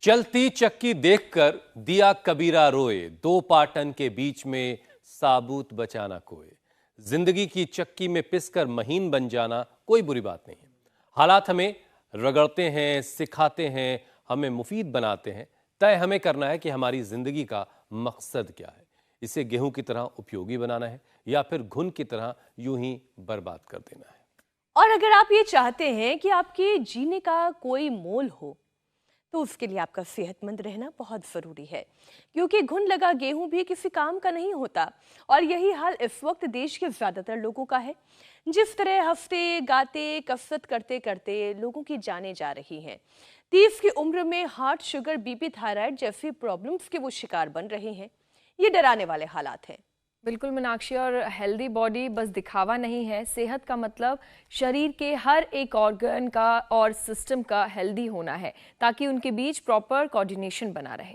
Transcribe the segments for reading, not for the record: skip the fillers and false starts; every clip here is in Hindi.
चलती चक्की देखकर दिया कबीरा रोए, दो पाटन के बीच में साबूत बचाना कोई। जिंदगी की चक्की में पिसकर महीन बन जाना कोई बुरी बात नहीं है। हालात हमें रगड़ते हैं, सिखाते हैं, हमें मुफीद बनाते हैं। तय हमें करना है कि हमारी जिंदगी का मकसद क्या है। इसे गेहूं की तरह उपयोगी बनाना है या फिर घुन की तरह यूं ही बर्बाद कर देना है। और अगर आप ये चाहते हैं कि आपके जीने का कोई मोल हो तो उसके लिए आपका सेहतमंद रहना बहुत ज़रूरी है, क्योंकि घुन लगा गेहूं भी किसी काम का नहीं होता। और यही हाल इस वक्त देश के ज़्यादातर लोगों का है। जिस तरह हंसते गाते कसरत करते करते लोगों की जानें जा रही हैं, 30 की उम्र में हार्ट, शुगर, बीपी, थायराइड जैसी प्रॉब्लम्स के वो शिकार बन रहे हैं। ये डराने वाले हालात हैं। बिल्कुल मीनाक्षी, और हेल्दी बॉडी बस दिखावा नहीं है। सेहत का मतलब शरीर के हर एक ऑर्गन का और सिस्टम का हेल्दी होना है, ताकि उनके बीच प्रॉपर कोऑर्डिनेशन बना रहे।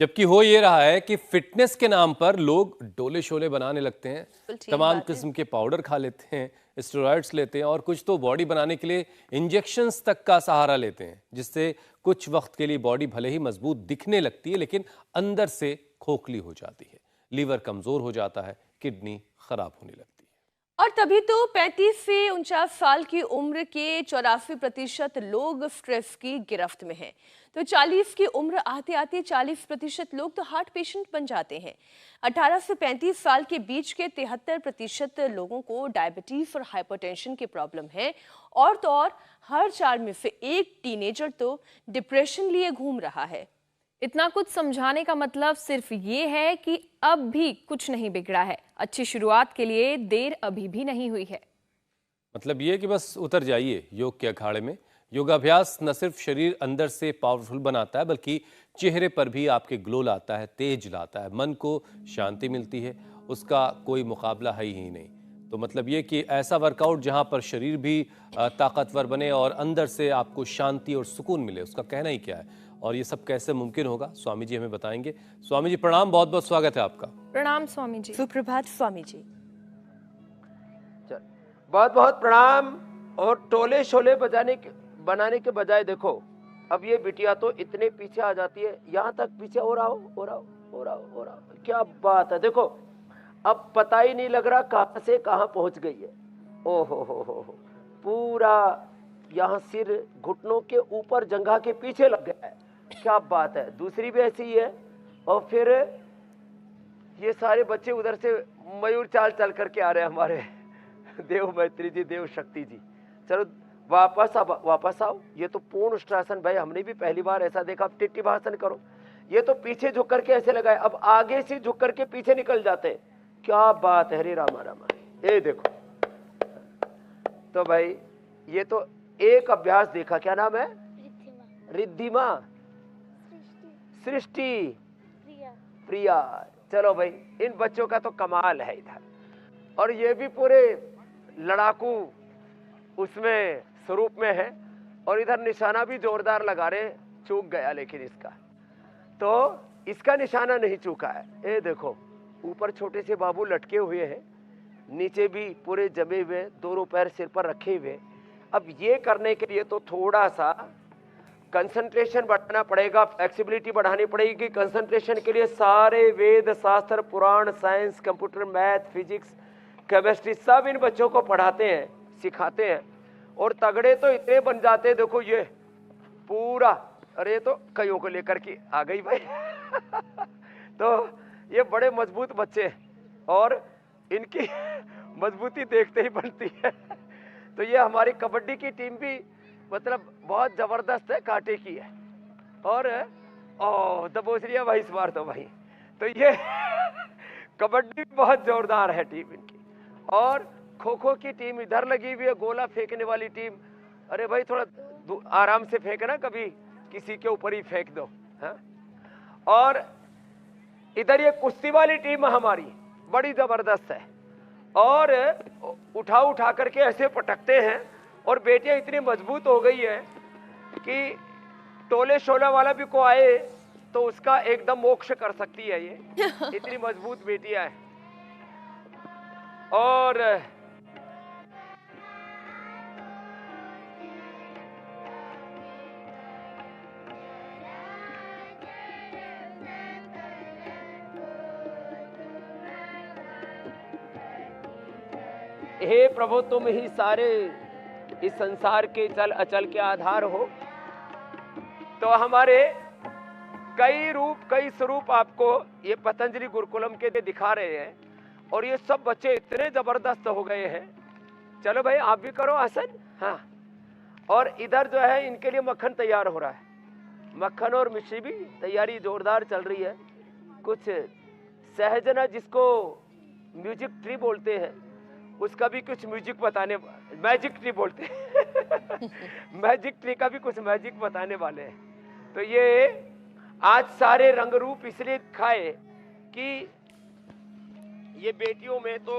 जबकि हो ये रहा है कि फिटनेस के नाम पर लोग डोले शोले बनाने लगते हैं, तमाम किस्म के पाउडर खा लेते हैं, स्टेरॉइड्स लेते हैं और कुछ तो बॉडी बनाने के लिए इंजेक्शंस तक का सहारा लेते हैं, जिससे कुछ वक्त के लिए बॉडी भले ही मजबूत दिखने लगती है लेकिन अंदर से खोखली हो जाती है, लीवर कमजोर हो जाता है, किडनी खराब होने लगती है। और तभी तो 35 से 49 साल की उम्र के 84% लोग स्ट्रेस की गिरफ्त में हैं। तो 40 की उम्र आते आते 40% लोग तो हार्ट पेशेंट बन जाते हैं। 18 से 35 साल के बीच के 73% लोगों को डायबिटीज और हाइपरटेंशन की प्रॉब्लम है। और तो और हर 4 में से एक टीनेजर तो डिप्रेशन लिए घूम रहा है। इतना कुछ समझाने का मतलब सिर्फ ये है कि अब भी कुछ नहीं बिगड़ा है। अच्छी शुरुआत के लिए देर अभी भी नहीं हुई है। मतलब ये कि बस उतर जाइए योग के अखाड़े में। योगाभ्यास न सिर्फ शरीर अंदर से पावरफुल बनाता है, बल्कि चेहरे पर भी आपके ग्लो लाता है, तेज लाता है, मन को शांति मिलती है, उसका कोई मुकाबला है ही नहीं। तो मतलब ये कि ऐसा वर्कआउट जहाँ पर शरीर भी ताकतवर बने और अंदर से आपको शांति और सुकून मिले, उसका कहना ही क्या है। और ये सब कैसे मुमकिन होगा, स्वामी जी हमें बताएंगे। स्वामी जी प्रणाम, बहुत बहुत स्वागत है आपका। प्रणाम स्वामी जी। सुप्रभात स्वामी जी। बहुत बहुत प्रणाम। और टोले शोले बनाने के बजाय देखो, अब ये बिटिया तो इतने पीछे आ जाती है, यहाँ तक पीछे हो रहा हो। क्या बात है, देखो अब पता ही नहीं लग रहा कहाँ से कहाँ पहुँच गई है। ओ हो, पूरा यहाँ सिर घुटनों के ऊपर जंघा के पीछे लग गया है। क्या बात है, दूसरी भी ऐसी ही है। और फिर ये सारे बच्चे उधर से मयूर चाल चल करके आ रहे हैं हमारे देव मैत्री जी, देव शक्ति जी। चलो वापस आओ। ये तो पूर्ण उष्ट्रासन भाई, हमने भी पहली बार ऐसा देखा। अब टिट्टी भाषण करो। ये तो पीछे झुक करके ऐसे लगाए, अब आगे से झुक करके पीछे निकल जाते हैं। क्या बात है, हरे रामा रामा। ये देखो, तो भाई ये तो एक अभ्यास देखा। क्या नाम है? रिद्धिमा, सृष्टि, प्रिया। चलो भाई, इन बच्चों का तो कमाल है इधर। और ये भी पूरे लड़ाकू उसमें स्वरूप में है। और इधर निशाना भी जोरदार लगा रहे। चूक गया लेकिन इसका निशाना नहीं चूका है। ये देखो, ऊपर छोटे से बाबू लटके हुए हैं, नीचे भी पूरे जमे हुए, दोनों पैर सिर पर रखे हुए। अब ये करने के लिए तो थोड़ा सा कंसंट्रेशन बढ़ाना पड़ेगा, फ्लेक्सिबिलिटी बढ़ानी पड़ेगी। कंसंट्रेशन के लिए सारे वेद, शास्त्र, पुराण, science, computer, math, physics, chemistry सब इन बच्चों को पढ़ाते हैं, सिखाते हैं। और तगड़े तो इतने बन जाते हैं, देखो ये पूरा। अरे तो कईयों को लेकर के आ गई भाई तो ये बड़े मजबूत बच्चे हैं और इनकी मजबूती देखते ही बनती है तो ये हमारी कबड्डी की टीम भी मतलब बहुत जबरदस्त है, कांटे की है। और दबोचरिया भाई इस बार तो भाई, तो ये कबड्डी बहुत जोरदार है टीम इनकी। और खो खो की टीम इधर लगी हुई है, गोला फेंकने वाली टीम। अरे भाई थोड़ा आराम से फेंकना, कभी किसी के ऊपर ही फेंक दो। हाँ? और इधर ये कुश्ती वाली टीम हमारी बड़ी जबरदस्त है और उठा करके ऐसे पटकते हैं। और बेटियां इतनी मजबूत हो गई है कि टोले शोला वाला भी को आए तो उसका एकदम मोक्ष कर सकती है ये इतनी मजबूत बेटियां हैं। और हे प्रभु तुम ही सारे इस संसार के चल अचल के आधार हो। तो हमारे कई रूप कई स्वरूप आपको ये पतंजलि गुरुकुलम के दिखा रहे हैं और ये सब बच्चे इतने जबरदस्त हो गए हैं। चलो भाई आप भी करो आसन। हाँ, और इधर जो है इनके लिए मक्खन तैयार हो रहा है, मक्खन और मिश्री भी तैयारी जोरदार चल रही है। कुछ सहजना जिसको म्यूजिक ट्री बोलते हैं उसका भी कुछ म्यूजिक बताने, मैजिक ट्री बोलते हैं मैजिक ट्री का भी कुछ मैजिक बताने वाले हैं। तो ये आज सारे रंग रूप इसलिए दिखाए कि ये बेटियों में तो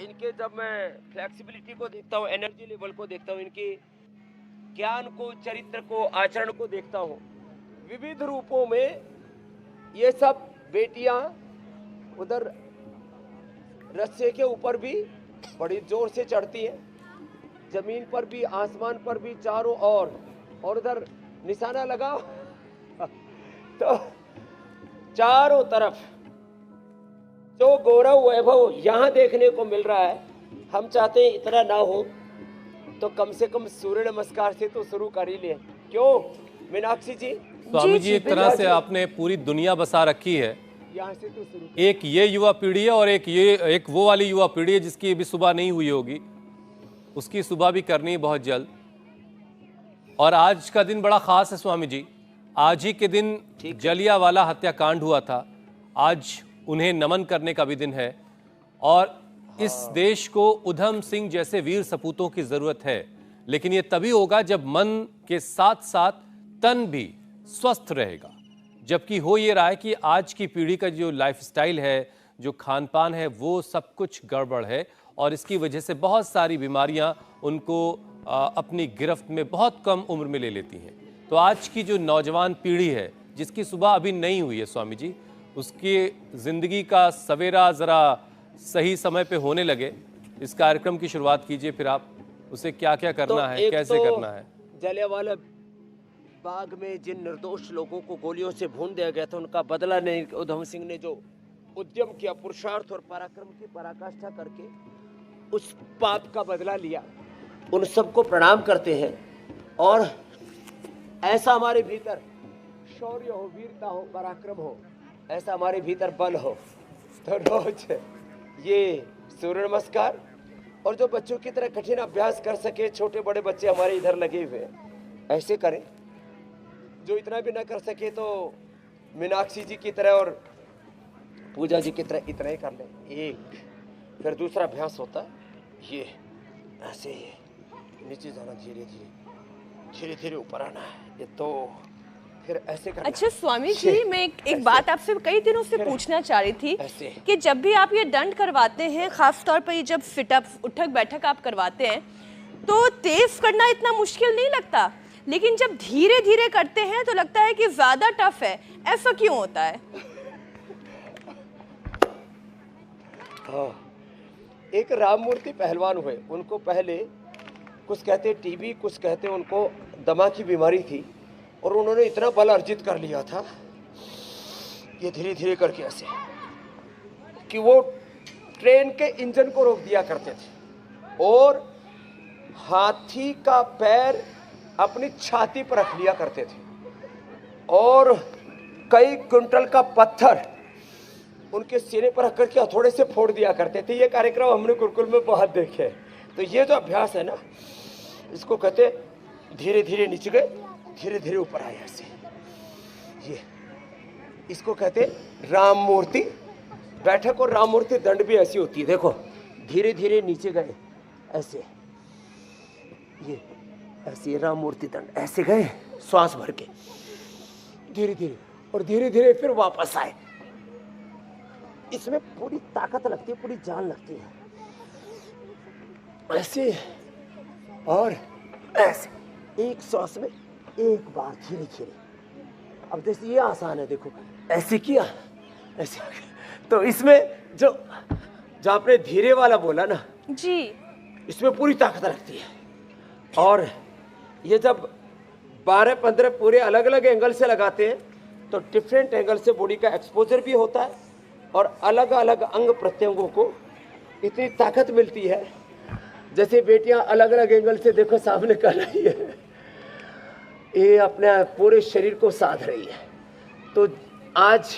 इनके जब मैं फ्लेक्सिबिलिटी को देखता हूँ, एनर्जी लेवल को देखता हूँ, इनके ज्ञान को, चरित्र को, आचरण को देखता हूँ, विविध रूपों में ये सब बेटियां उधर रस्से के ऊपर भी बड़ी जोर से चढ़ती हैं, जमीन पर भी, आसमान पर भी, चारों ओर, और उधर निशाना लगाओ तो चारों तरफ जो गौरव वैभव यहाँ देखने को मिल रहा है, हम चाहते हैं इतना ना हो तो कम से कम सूर्य नमस्कार से तो शुरू कर ही ले। क्यों मीनाक्षी जी? स्वामी जी एक तरह से आपने पूरी दुनिया बसा रखी है। यहाँ से तो शुरू। एक ये युवा पीढ़ी है और एक वो वाली युवा पीढ़ी है जिसकी अभी सुबह नहीं हुई होगी, उसकी सुबह भी करनी है बहुत जल्द। और आज का दिन बड़ा खास है स्वामी जी, आज ही के दिन जलियांवाला हत्याकांड हुआ था, आज उन्हें नमन करने का भी दिन है। और इस देश को उधम सिंह जैसे वीर सपूतों की जरूरत है, लेकिन ये तभी होगा जब मन के साथ साथ तन भी स्वस्थ रहेगा। जबकि हो ये रहा है कि आज की पीढ़ी का जो लाइफस्टाइल है, जो खान पान है, वो सब कुछ गड़बड़ है और इसकी वजह से बहुत सारी बीमारियां उनको अपनी गिरफ्त में बहुत कम उम्र में ले लेती हैं। तो आज की जो नौजवान पीढ़ी है जिसकी सुबह अभी नहीं हुई है स्वामी जी, उसकी ज़िंदगी का सवेरा ज़रा सही समय पे होने लगे। इस कार्यक्रम की शुरुआत कीजिए, फिर आप उसे क्या क्या करना है, कैसे करना है। जलियांवाला बाग में जिन निर्दोष लोगों को गोलियों से भून दिया गया था, उनका बदला नहीं, उधम सिंह ने जो उद्यम किया, पुरुषार्थ और पराक्रम की पराकाष्ठा करके उस पाप का बदला लिया, उन सबको प्रणाम करते हैं। और ऐसा हमारे भीतर शौर्य हो, वीरता हो, पराक्रम हो, ऐसा हमारे भीतर बल हो, तो रोज ये सूर्य नमस्कार और जो बच्चों की तरह कठिन अभ्यास कर सके, छोटे बड़े बच्चे हमारे इधर लगे हुए हैं, ऐसे करें। जो इतना भी ना कर सके तो मीनाक्षी जी की तरह और पूजा जी की तरह इतना ही कर लें। एक फिर दूसरा अभ्यास होता है ये, ऐसे नीचे जाना, धीरे धीरे धीरे धीरे ऊपर आना है, ये तो फिर ऐसे करना। अच्छा स्वामी जी, मैं एक बात आपसे कई दिनों से पूछना चाह रही थी कि जब भी आप ये दंड करवाते हैं, खास तौर पर ये जब सिटअप, उठक बैठक आप करवाते हैं, तो तेज करना इतना मुश्किल नहीं लगता, लेकिन जब धीरे धीरे करते हैं तो लगता है कि ज्यादा टफ है। ऐसा क्यों होता है? हाँ, एक राममूर्ति पहलवान हुए, उनको पहले कुछ कहते टीबी, कुछ कहते उनको दमा की बीमारी थी, और उन्होंने इतना बल अर्जित कर लिया था ये धीरे धीरे करके ऐसे कि वो ट्रेन के इंजन को रोक दिया करते थे और हाथी का पैर अपनी छाती पर रख लिया करते थे और कई क्विंटल का पत्थर उनके सीने पर रख करके हथौड़े से फोड़ दिया करते थे। ये कार्यक्रम हमने गुरुकुल में बहुत देखे। तो ये जो अभ्यास है ना, इसको कहते धीरे धीरे नीचे गए, धीरे धीरे ऊपर आए ऐसे, ये इसको कहते राम मूर्ति बैठक। और राम मूर्ति दंड भी ऐसी होती है, देखो धीरे धीरे नीचे गए ऐसे, ये ऐसे राम मूर्ति दंड, ऐसे गए श्वास भर के धीरे धीरे, और धीरे धीरे फिर वापस आए। इसमें पूरी ताकत लगती है, पूरी जान लगती है, ऐसे और ऐसे, एक श्वास में एक बार धीरे धीरे। अब जैसे ये आसान है, देखो ऐसे किया ऐसे, तो इसमें जो आपने धीरे वाला बोला ना जी, इसमें पूरी ताकत लगती है। और ये जब 12-15 पूरे अलग अलग एंगल से लगाते हैं तो डिफरेंट एंगल से बॉडी का एक्सपोजर भी होता है और अलग अलग अंग प्रत्यंगों को इतनी ताकत मिलती है जैसे बेटियां अलग अलग एंगल से देखो सामने कर रही है, ये अपने पूरे शरीर को साध रही है। तो आज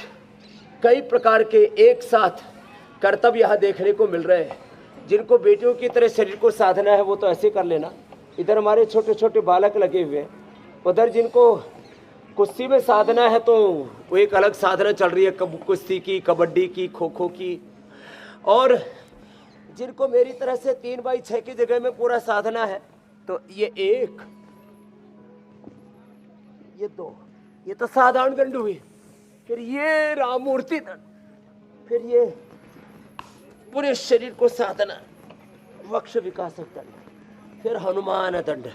कई प्रकार के एक साथ कर्तव्य यहाँ देखने को मिल रहे हैं। जिनको बेटियों की तरह शरीर को साधना है वो तो ऐसे कर लेना। इधर हमारे छोटे छोटे बालक लगे हुए हैं, उधर जिनको कुश्ती में साधना है तो वो एक अलग साधना चल रही है, कुश्ती की, कबड्डी की, खो खो की। और जिनको मेरी तरह से 3x6 की जगह में पूरा साधना है तो ये 1, ये 2, ये तो साधारण दंड हुई। फिर ये राम मूर्ति दंड, फिर ये पूरे शरीर को साधना, वक्ष विकासक दंड, फिर हनुमान दंड।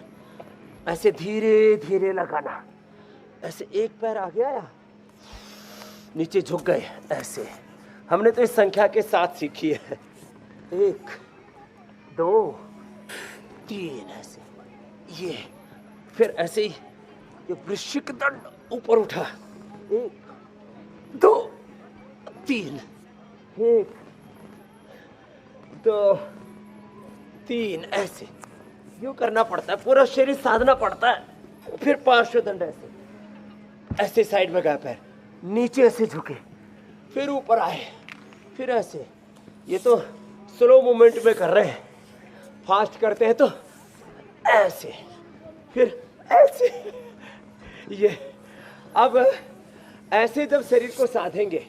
ऐसे धीरे धीरे लगाना। ऐसे एक पैर आगे आया, नीचे झुक गए। ऐसे हमने तो इस संख्या के साथ सीखी है। 1 2 3 ऐसे, ये फिर ऐसे ही ये वृश्चिक दंड ऊपर उठा। 1 2 3, 1 2 3 ऐसे यूं करना पड़ता है, पूरा शरीर साधना पड़ता है। फिर पार्श्व दंड ऐसे, ऐसे साइड में गए पैर, नीचे ऐसे झुके, फिर ऊपर आए, फिर ऐसे। ये तो स्लो मूवमेंट में कर रहे हैं, फास्ट करते हैं तो ऐसे, फिर ऐसे। ये अब ऐसे जब शरीर को साधेंगे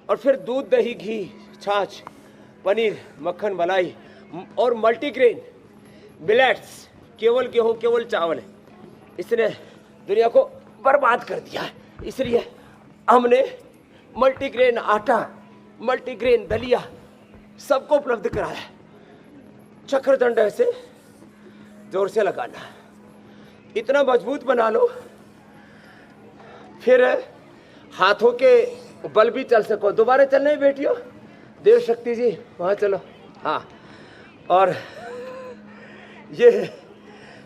और फिर दूध, दही, घी, छाछ, पनीर, मक्खन, मलाई और मल्टीग्रेन मिलेट्स, केवल गेहूं, केवल चावल, इसने दुनिया को बर्बाद कर दिया है। इसलिए हमने मल्टीग्रेन आटा, मल्टीग्रेन दलिया सबको उपलब्ध कराया। चक्रदंड ऐसे जोर से लगाना, इतना मजबूत बना लो फिर हाथों के बल भी चल सको। दोबारा चलना है बेटियों, देव शक्ति जी वहाँ चलो। हाँ, और ये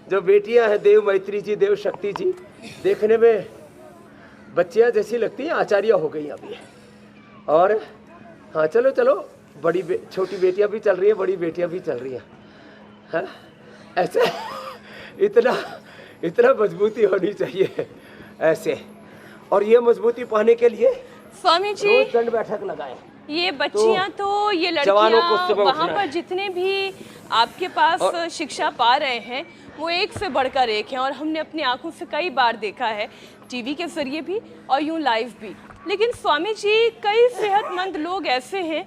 जो बेटियां हैं देव मैत्री जी, देव शक्ति जी, देखने में बच्चियां जैसी लगती हैं, आचार्य हो गई अभी। और हाँ चलो चलो, छोटी बेटियां भी चल रही हैं, बड़ी बेटियां भी चल रही हैं। हाँ ऐसे इतना मजबूती होनी चाहिए ऐसे। और ये मजबूती पाने के लिए स्वामी जी रोज दंड बैठक लगाए। ये बच्चियां तो ये जवानों को लड़कियां सुबह वहाँ उठना पर है। जितने भी आपके पास शिक्षा पा रहे हैं वो एक से बढ़कर एक हैं, और हमने अपनी आंखों से कई बार देखा है, टीवी के जरिए भी और यूं लाइव भी। लेकिन स्वामी जी, कई सेहतमंद लोग ऐसे हैं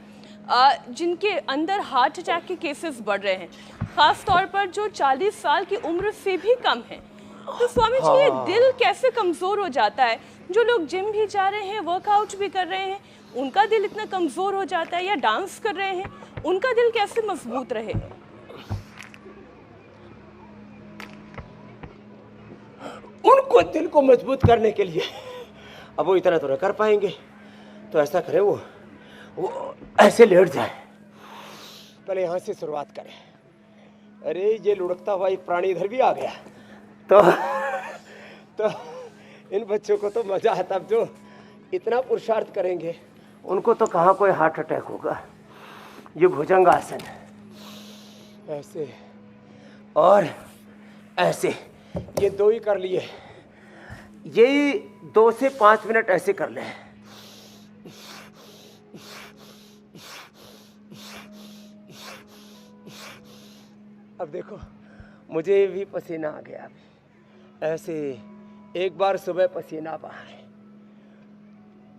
जिनके अंदर हार्ट अटैक के केसेस बढ़ रहे हैं, खास तौर पर जो 40 साल की उम्र से भी कम हैं। तो स्वामी जी, ये दिल कैसे कमजोर हो जाता है? जो लोग जिम भी जा रहे हैं, वर्कआउट भी कर रहे हैं, उनका दिल इतना कमजोर हो जाता है, या डांस कर रहे हैं, उनका दिल कैसे मजबूत रहे? उनको दिल को मजबूत करने के लिए अब वो इतना तो न कर पाएंगे, तो ऐसा करें वो ऐसे लेट जाए। पहले यहाँ से शुरुआत करें। अरे ये लुढ़कता हुआ एक प्राणी इधर भी आ गया, तो इन बच्चों को तो मजा आता। अब जो इतना पुरुषार्थ करेंगे उनको तो कहाँ कोई हार्ट अटैक होगा। ये भुजंगासन ऐसे और ऐसे, ये 2 ही कर लिए, यही 2 से 5 मिनट ऐसे कर ले। अब देखो मुझे भी पसीना आ गया। ऐसे एक बार सुबह पसीना बहाए।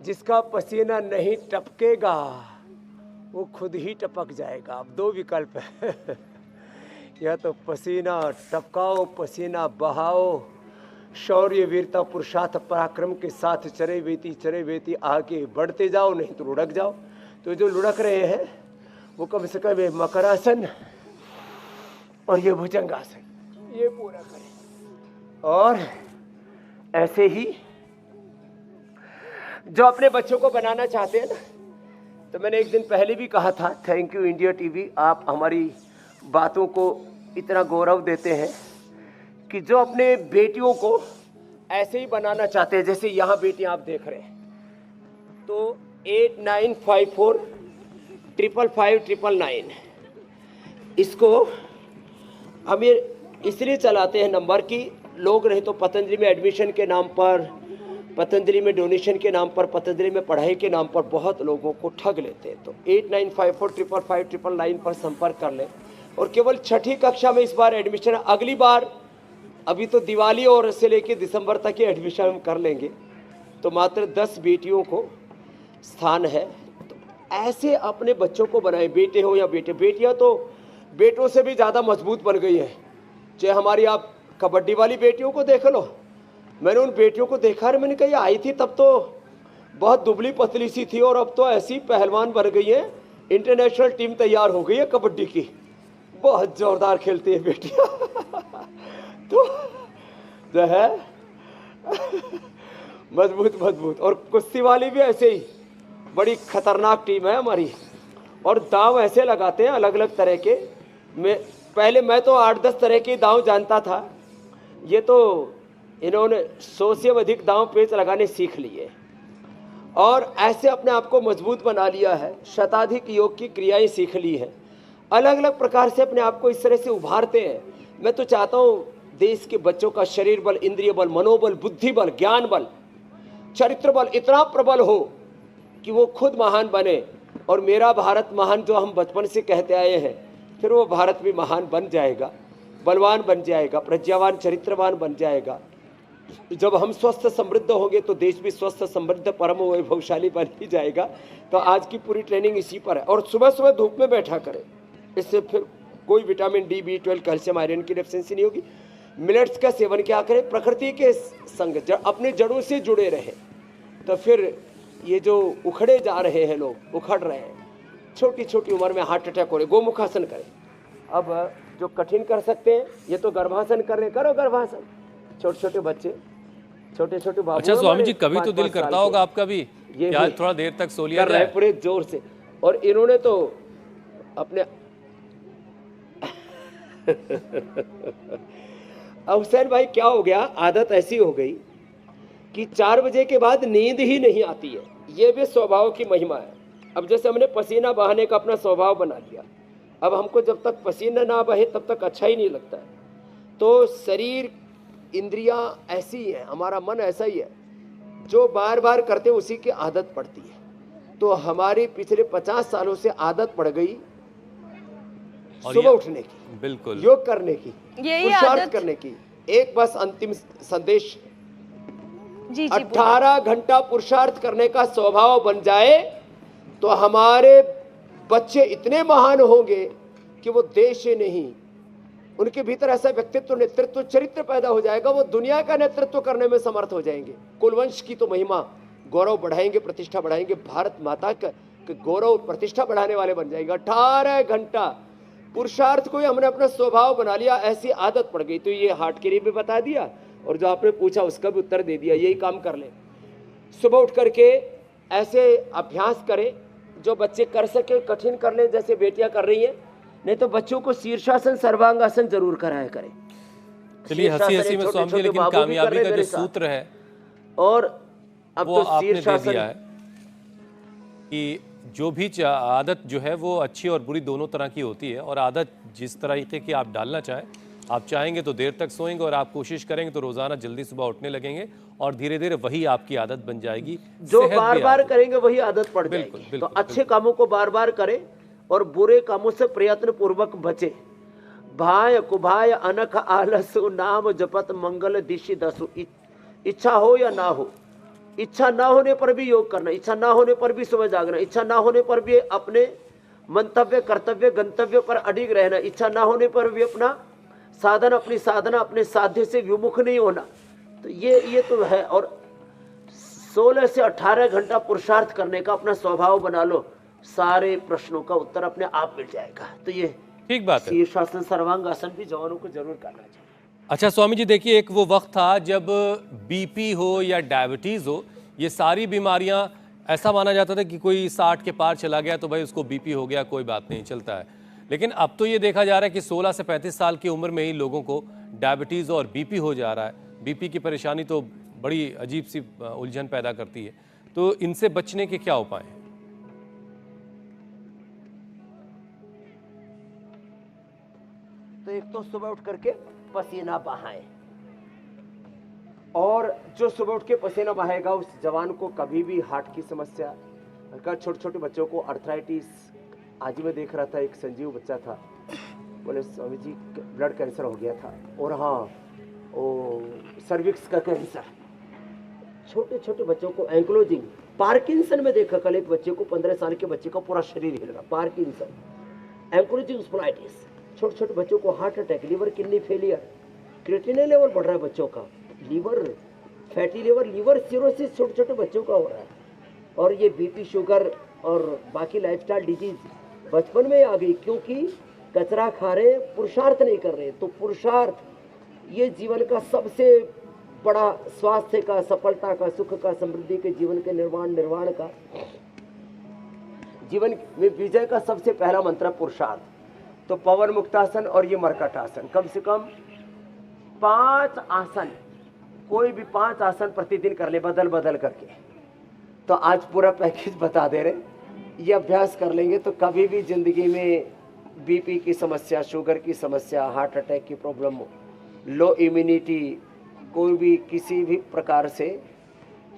जिसका पसीना नहीं टपकेगा वो खुद ही टपक जाएगा। अब 2 विकल्प है या तो पसीना टपकाओ, पसीना बहाओ, शौर्य, वीरता, पुरुषार्थ, पराक्रम के साथ चरे बेती आगे बढ़ते जाओ, नहीं तो लुढ़क जाओ। तो जो लुढ़क रहे हैं वो कम से कम मकरासन और ये भुजंगासन ये पूरा करें। और ऐसे ही जो अपने बच्चों को बनाना चाहते हैं ना, तो मैंने एक दिन पहले भी कहा था, थैंक यू इंडिया टीवी, आप हमारी बातों को इतना गौरव देते हैं कि जो अपने बेटियों को ऐसे ही बनाना चाहते हैं, जैसे यहाँ बेटियां आप देख रहे हैं, तो 8954 555 999 इसको हम ये इसलिए चलाते हैं नंबर कि लोग नहीं तो पतंजलि में एडमिशन के नाम पर, पतंजलि में डोनेशन के नाम पर, पतंजलि में पढ़ाई के नाम पर बहुत लोगों को ठग लेते हैं। तो 8954555999 पर संपर्क कर लें। और केवल 6ठी कक्षा में इस बार एडमिशन, अगली बार अभी तो दिवाली और से लेकर दिसंबर तक ही एडमिशन हम कर लेंगे, तो मात्र 10 बेटियों को स्थान है। तो ऐसे अपने बच्चों को बनाए, बेटे हो या बेटे। बेटियां तो बेटों से भी ज़्यादा मजबूत बन गई हैं। चाहे हमारी आप कबड्डी वाली बेटियों को देख लो, मैंने उन बेटियों को देखा है, मैंने कहा आई थी तब तो बहुत दुबली पतली सी थी और अब तो ऐसी पहलवान बन गई है, इंटरनेशनल टीम तैयार हो गई है कबड्डी की, बहुत जोरदार खेलती है बेटियां। तो जो है मजबूत मजबूत। और कुश्ती वाली भी ऐसे ही बड़ी खतरनाक टीम है हमारी। और दांव ऐसे लगाते हैं अलग अलग तरह के। पहले मैं तो 8-10 तरह के दांव जानता था, ये तो इन्होंने 100 से अधिक दांव पेच लगाने सीख लिए और ऐसे अपने आप को मजबूत बना लिया है। शताधिक योग की क्रियाएं सीख ली है, अलग अलग प्रकार से अपने आप को इस तरह से उभारते हैं। मैं तो चाहता हूँ देश के बच्चों का शरीर बल, इंद्रिय बल, मनोबल, बुद्धि बल, ज्ञान बल, चरित्र बल इतना प्रबल हो कि वो खुद महान बने। और मेरा भारत महान जो हम बचपन से कहते आए हैं, फिर वो भारत भी महान बन जाएगा, बलवान बन जाएगा, प्रज्ञावान, चरित्रवान बन जाएगा। जब हम स्वस्थ समृद्ध होंगे तो देश भी स्वस्थ समृद्ध परम वैभवशाली बन ही जाएगा। तो आज की पूरी ट्रेनिंग इसी पर है। और सुबह सुबह धूप में बैठा करें, इससे फिर कोई vitamin D, B12, calcium, iron की डेफिशिएंसी नहीं होगी। मिलेट्स का सेवन क्या करें, प्रकृति के संग अपने जड़ों से जुड़े रहे, तो फिर ये जो उखड़े जा रहे हैं लोग, उखड़ रहे हैं, छोटी छोटी उम्र में हार्ट अटैक हो रहे, गोमुखासन करें। अब जो कठिन कर सकते हैं, ये तो गर्भासन कर रहे, करो गर्भासन। छोटे छोटे बच्चे, छोटे छोटे बाबू। अच्छा स्वामी जी, कभी तो दिल करता होगा आपका भी ये आज थोड़ा देर तक सो लिया कर रहे पूरे जोर से। और इन्होंने तो अपने हुसैन भाई क्या हो गया, आदत ऐसी हो गई कि 4 बजे के बाद नींद ही नहीं आती है। ये भी स्वभाव की महिमा है। अब जैसे हमने पसीना बहाने का अपना स्वभाव बना लिया, अब हमको जब तक पसीना ना बहे तब तक अच्छा ही नहीं लगता है। तो शरीर, इंद्रियां ऐसी है, हमारा मन ऐसा ही है, जो बार बार करते उसी की आदत पड़ती है। तो हमारी पिछले 50 सालों से आदत पड़ गई सुबह उठने की, बिल्कुल योग करने की, यही पुरुषार्थ आदत करने की। एक बस अंतिम संदेश, जी 18 घंटा पुरुषार्थ करने का स्वभाव बन जाए तो हमारे बच्चे इतने महान होंगे कि वो देश ही नहीं, उनके भीतर ऐसा व्यक्तित्व, नेतृत्व, चरित्र पैदा हो जाएगा, वो दुनिया का नेतृत्व करने में समर्थ हो जाएंगे। कुलवंश की तो महिमा, गौरव बढ़ाएंगे, प्रतिष्ठा बढ़ाएंगे, भारत माता का गौरव प्रतिष्ठा बढ़ाने वाले बन जाएंगे। 18 घंटा पुरुषार्थ को ही हमने अपना स्वभाव बना लिया, ऐसी आदत पड़ गई। तो ये हार्ट के लिए भी बता दिया और जो आपने पूछा उसका भी उत्तर दे दिया। यही काम कर ले, सुबह उठ करके ऐसे अभ्यास करें जो बच्चे कर सके, कठिन कर ले जैसे बेटियां कर रही हैं। नहीं तो बच्चों को शीर्षासन, सर्वांगासन जरूर कराया करें। चलिए हंसी हंसी में स्वामी जी, लेकिन कामयाबी का जो सूत्र है और अब वो तो आपने दे दिया है कि जो भी आदत जो है वो अच्छी और बुरी दोनों तरह की होती है। और आदत जिस तरीके की आप डालना चाहें, आप चाहेंगे तो देर तक सोएंगे और आप कोशिश करेंगे तो रोजाना जल्दी सुबह उठने लगेंगे और धीरे धीरे वही आपकी आदत बन जाएगी। जो बार बार करेंगे वही आदत पड़ जाएगी। तो अच्छे कामों को बार बार करें और बुरे कामों से प्रयत्न पूर्वक बचे। भाय कुभाय अनख आलसु नाम जपत मंगल दिशि दसु। इच्छा हो या ना हो, इच्छा ना होने पर भी योग करना, इच्छा ना होने पर भी सुबह जागना, इच्छा ना होने पर भी अपने मंतव्य, कर्तव्य, गंतव्य पर अडिग रहना, इच्छा ना होने पर भी अपना साधन, अपनी साधना, अपने साध्य से विमुख नहीं होना। तो ये तो है। और 16 से 18 घंटा पुरुषार्थ करने का अपना स्वभाव बना लो, सारे प्रश्नों का उत्तर अपने आप मिल जाएगा। तो ये ठीक बात है। शीर्षासन, सर्वांगासन भी जवानों को जरूर करना चाहिए। अच्छा स्वामी जी, देखिए एक वो वक्त था जब बीपी हो या डायबिटीज हो, ये सारी बीमारियां ऐसा माना जाता था कि कोई 60 के पार चला गया तो भाई उसको बीपी हो गया, कोई बात नहीं, चलता है। लेकिन अब तो ये देखा जा रहा है कि 16 से 35 साल की उम्र में ही लोगों को डायबिटीज और बीपी हो जा रहा है। बीपी की परेशानी तो बड़ी अजीब सी उलझन पैदा करती है। तो इनसे बचने के क्या उपाय हैं? तो एक तो सुबह उठ करके पसीना बहाएं, और जो सुबह उठ के पसीना बहाएगा उस जवान को कभी भी हार्ट की समस्या, छोटे छोटे बच्चों को अर्थराइटिस। आज ही मैं देख रहा था, एक संजीव बच्चा था, बोले स्वामी जी ब्लड कैंसर हो गया था, और हाँ वो सर्विक्स का कैंसर। छोटे छोटे बच्चों को एंक्लोजिंग, पार्किंसन में देखा कल एक बच्चे को, 15 साल के बच्चे का पूरा शरीर हिल रहा, पार्किंसन, एंक्लोजिंग स्पोलाइटिस। छोटे छोटे बच्चों को heart attack, liver kidney failure, creatinine level बढ़ रहा है बच्चों का, liver fatty liver, liver cirrhosis छोटे छोटे बच्चों का हो रहा है। और ये बीपी, शुगर और बाकी लाइफस्टाइल डिजीज बचपन में आ गई, क्योंकि कचरा खा रहे, पुरुषार्थ नहीं कर रहे। तो पुरुषार्थ ये जीवन का सबसे बड़ा, स्वास्थ्य का, सफलता का, सुख का, समृद्धि के, जीवन के निर्माण का, जीवन में विजय का सबसे पहला मंत्र पुरुषार्थ। तो पवन मुक्तासन और ये मरकट आसन, कम से कम 5 आसन, कोई भी 5 आसन प्रतिदिन कर ले, बदल बदल करके। तो आज पूरा पैकेज बता दे रहे, ये अभ्यास कर लेंगे तो कभी भी जिंदगी में बीपी की समस्या, शुगर की समस्या, हार्ट अटैक की प्रॉब्लम, लो इम्यूनिटी, कोई भी किसी भी प्रकार से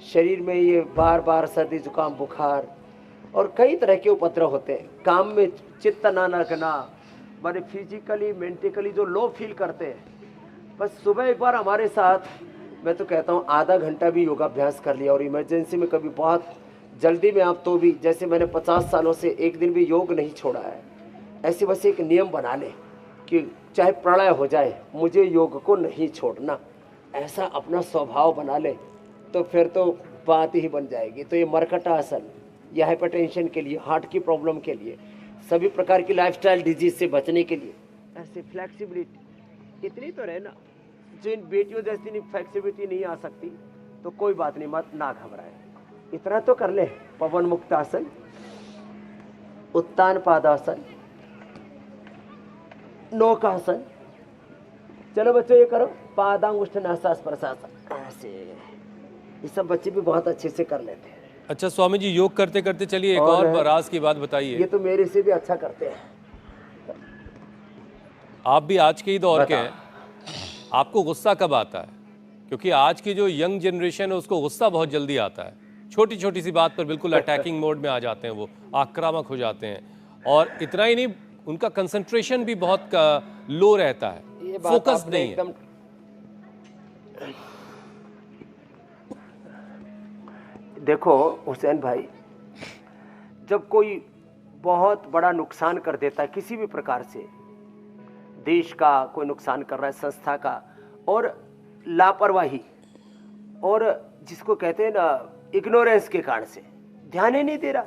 शरीर में ये बार बार सर्दी जुकाम बुखार और कई तरह के उपद्रव होते हैं, काम में चित्त ना लगना, माने फिजिकली मेंटली जो लो फील करते हैं, बस सुबह एक बार हमारे साथ, मैं तो कहता हूँ आधा घंटा भी योगाभ्यास कर लिया, और इमरजेंसी में कभी बहुत जल्दी में आप तो भी, जैसे मैंने 50 सालों से एक दिन भी योग नहीं छोड़ा है, ऐसे बस एक नियम बना ले कि चाहे प्रलय हो जाए मुझे योग को नहीं छोड़ना, ऐसा अपना स्वभाव बना ले, तो फिर तो बात ही बन जाएगी। तो ये मरकट आसन, ये हाइपरटेंशन के लिए, हार्ट की प्रॉब्लम के लिए, सभी प्रकार की लाइफस्टाइल डिजीज से बचने के लिए, ऐसे फ्लेक्सिबिलिटी इतनी तो रहे ना, जो इन बेटियों जैसी फ्लेक्सिबिलिटी नहीं आ सकती तो कोई बात नहीं, मत ना घबराए, इतना तो कर ले। पवन मुक्तासन, उत्तान पादासन, नौकासन, चलो बच्चों ये करो, पादांगुष्ठ नासास्पर्शासन, ऐसे ये सब बच्चे भी बहुत अच्छे से कर लेते हैं। अच्छा स्वामी जी, योग करते करते चलिए एक और राज की बात बताइए। ये तो मेरे से भी अच्छा करते हैं। आप भी आज के ही दौर के हैं, आपको गुस्सा कब आता है? क्योंकि आज की जो यंग जनरेशन है उसको गुस्सा बहुत जल्दी आता है, छोटी छोटी सी बात पर बिल्कुल अटैकिंग मोड में आ जाते हैं, वो आक्रामक हो जाते हैं, और इतना ही नहीं, उनका कंसंट्रेशन भी बहुत लो रहता है, फोकस नहीं है। देखो हुसैन भाई, जब कोई बहुत बड़ा नुकसान कर देता है किसी भी प्रकार से, देश का कोई नुकसान कर रहा है, संस्था का, और लापरवाही और जिसको कहते हैं ना इग्नोरेंस के कारण से ध्यान ही नहीं दे रहा।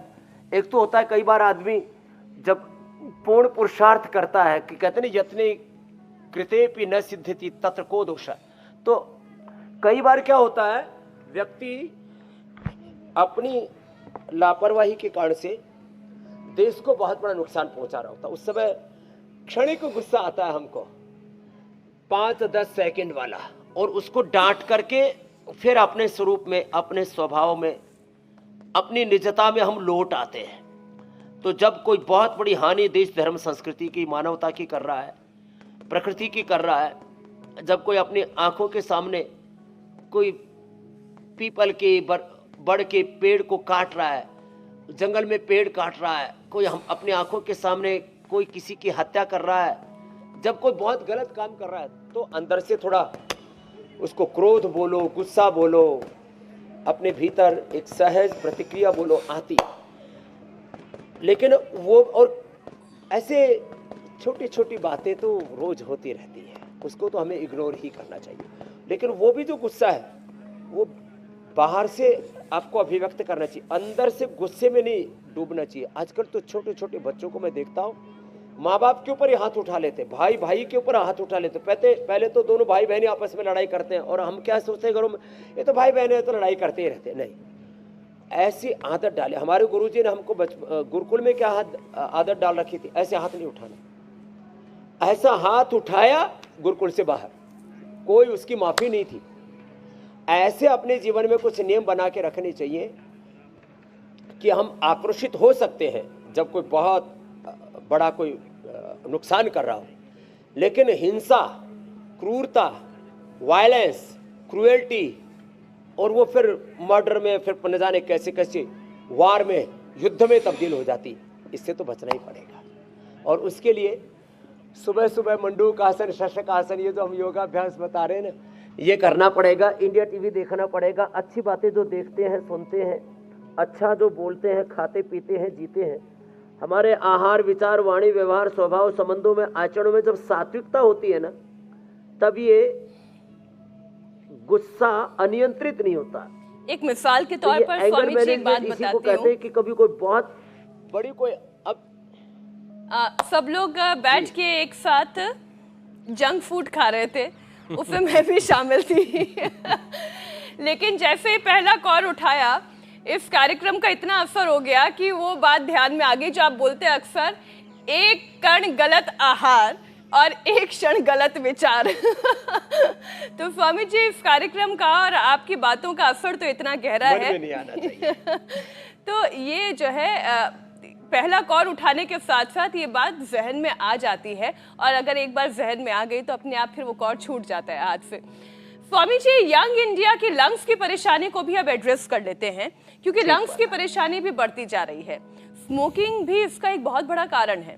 एक तो होता है कई बार आदमी जब पूर्ण पुरुषार्थ करता है कि कहते हैं यत्ने कृतेपि न सिद्ध्यति तत्र को दोष, तो कई बार क्या होता है, व्यक्ति अपनी लापरवाही के कारण से देश को बहुत बड़ा नुकसान पहुंचा रहा होता है। उस समय क्षणिक गुस्सा आता है हमको, 5-10 सेकंड वाला, और उसको डांट करके फिर अपने स्वरूप में, अपने स्वभाव में, अपनी निजता में हम लौट आते हैं। तो जब कोई बहुत बड़ी हानि देश धर्म संस्कृति की, मानवता की कर रहा है, प्रकृति की कर रहा है, जब कोई अपनी आंखों के सामने कोई पीपल के बड़ के पेड़ को काट रहा है, जंगल में पेड़ काट रहा है, कोई हम अपनी आंखों के सामने कोई किसी की हत्या कर रहा है, जब कोई बहुत गलत काम कर रहा है, तो अंदर से थोड़ा उसको क्रोध बोलो, गुस्सा बोलो, अपने भीतर एक सहज प्रतिक्रिया बोलो आती। लेकिन वो, और ऐसे छोटी छोटी बातें तो रोज होती रहती है, उसको तो हमें इग्नोर ही करना चाहिए। लेकिन वो भी जो गुस्सा है वो बाहर से आपको अभिव्यक्त करना चाहिए, अंदर से गुस्से में नहीं डूबना चाहिए। आजकल तो छोटे छोटे बच्चों को मैं देखता हूँ, माँ बाप के ऊपर ही हाथ उठा लेते, भाई भाई के ऊपर हाथ उठा लेते। पहले तो दोनों भाई बहन आपस में लड़ाई करते हैं, और हम क्या सोचते हैं घरों में, ये तो भाई बहन है तो लड़ाई करते ही रहते। नहीं, ऐसी आदत डाले। हमारे गुरुजी ने हमको गुरुकुल में क्या आदत डाल रखी थी, ऐसे हाथ नहीं उठाना। ऐसा हाथ उठाया गुरुकुल से बाहर, कोई उसकी माफी नहीं थी। ऐसे अपने जीवन में कुछ नियम बना के रखने चाहिए कि हम आक्रोशित हो सकते हैं जब कोई बहुत बड़ा कोई नुकसान कर रहा हो, लेकिन हिंसा, क्रूरता, वायलेंस, क्रूएल्टी और वो फिर मर्डर में, फिर न जाने कैसे कैसे वार में, युद्ध में तब्दील हो जाती। इससे तो बचना ही पड़ेगा। और उसके लिए सुबह सुबह मंडूक आसन, शशक आसन, ये जो हम योगाभ्यास बता रहे हैं ना, ये करना पड़ेगा। इंडिया टीवी देखना पड़ेगा। अच्छी बातें जो देखते हैं, सुनते हैं, अच्छा जो बोलते हैं, खाते पीते हैं, जीते हैं, हमारे आहार, विचार, वाणी, व्यवहार, स्वभाव, संबंधों में, आचरणों में जब सात्विकता होती है ना, तब ये गुस्सा अनियंत्रित नहीं होता। एक मिसाल के तौर पर स्वामी जी एक बात बताते हैं कि कभी कोई बहुत बड़ी कोई सब लोग बैठ के एक साथ जंक फूड खा रहे थे, उसमें मैं भी शामिल थी। लेकिन जैसे ही पहला कॉल उठाया, इस कार्यक्रम का इतना असर हो गया कि वो बात ध्यान में आ गई जो आप बोलते हैं अक्सर, एक कण गलत आहार और एक क्षण गलत विचार। तो स्वामी जी, इस कार्यक्रम का और आपकी बातों का असर तो इतना गहरा है। नहीं आना चाहिए। तो ये जो है पहला कॉल उठाने के साथ साथ ये बात जहन में आ जाती है, और अगर एक बार जहन में आ गई तो अपने आप फिर वो कॉल छूट जाता है हाथ से। स्वामी जी, यंग इंडिया की लंग्स की परेशानी को भी अब एड्रेस कर लेते हैं, क्योंकि लंग्स की परेशानी भी बढ़ती जा रही है। स्मोकिंग भी इसका एक बहुत बड़ा कारण है।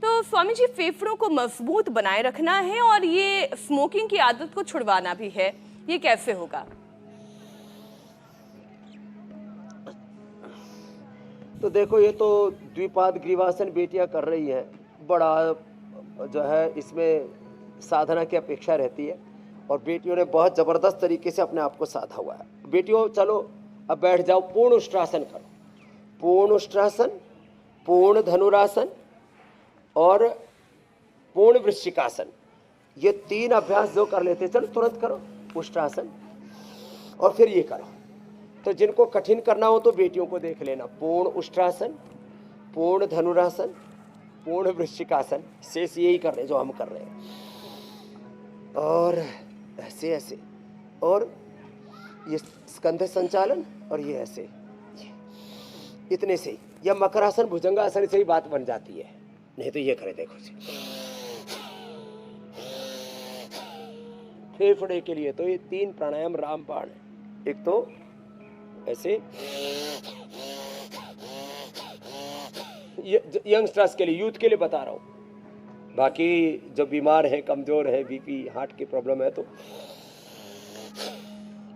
तो स्वामी जी, फेफड़ों को मजबूत बनाए रखना है और ये स्मोकिंग की आदत को छुड़वाना भी है, ये कैसे होगा? तो देखो, ये तो द्विपाद ग्रीवासन बेटियां कर रही हैं। बड़ा जो है इसमें साधना की अपेक्षा रहती है, और बेटियों ने बहुत ज़बरदस्त तरीके से अपने आप को साधा हुआ है। बेटियों, चलो अब बैठ जाओ, पूर्ण उष्ट्रासन करो। पूर्ण उष्ट्रासन, पूर्ण धनुरासन और पूर्ण वृश्चिकासन, ये 3 अभ्यास जो कर लेते, चलो तुरंत करो उष्ट्रासन और फिर ये करो। तो जिनको कठिन करना हो तो बेटियों को देख लेना। पूर्ण उष्ट्रासन, पूर्ण धनुरासन, पूर्ण वृश्चिकासन, शेष यही कर रहे जो हम कर रहे हैं। और ऐसे ऐसे, और ये स्कंध संचालन, और ये ऐसे, इतने से, या मकरासन, भुजंगासन से ही बात बन जाती है। नहीं तो ये करें, देखो फेफड़े के लिए तो ये 3 प्राणायाम रामबाण है। एक तो ऐसे, यंगस्टर्स के लिए, यूथ के लिए बता रहा हूं। बाकी जो बीमार है, कमजोर है, बीपी, हार्ट की प्रॉब्लम है, तो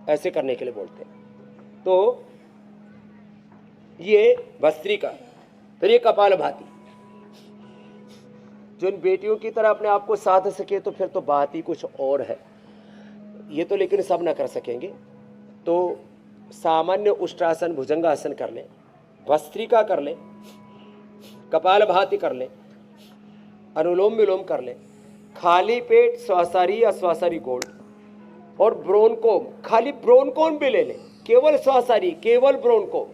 ऐसे करने के लिए बोलते हैं। तो ये भस्त्रिका, फिर ये कपालभाति। जिन बेटियों की तरह अपने आप को साध सके तो फिर तो बात ही कुछ और है। ये तो लेकिन सब ना कर सकेंगे, तो सामान्य उष्ट्रासन, भुजंगासन कर लें, भस्त्रिका कर लें, कपालभाति कर लें, अनुलोम विलोम कर लें, खाली पेट श्वासारी या श्वासारी गोल्ड, और ब्रोनकोम, खाली ब्रोनकोम भी ले लें। केवल श्वासारी, केवल ब्रोनकोम,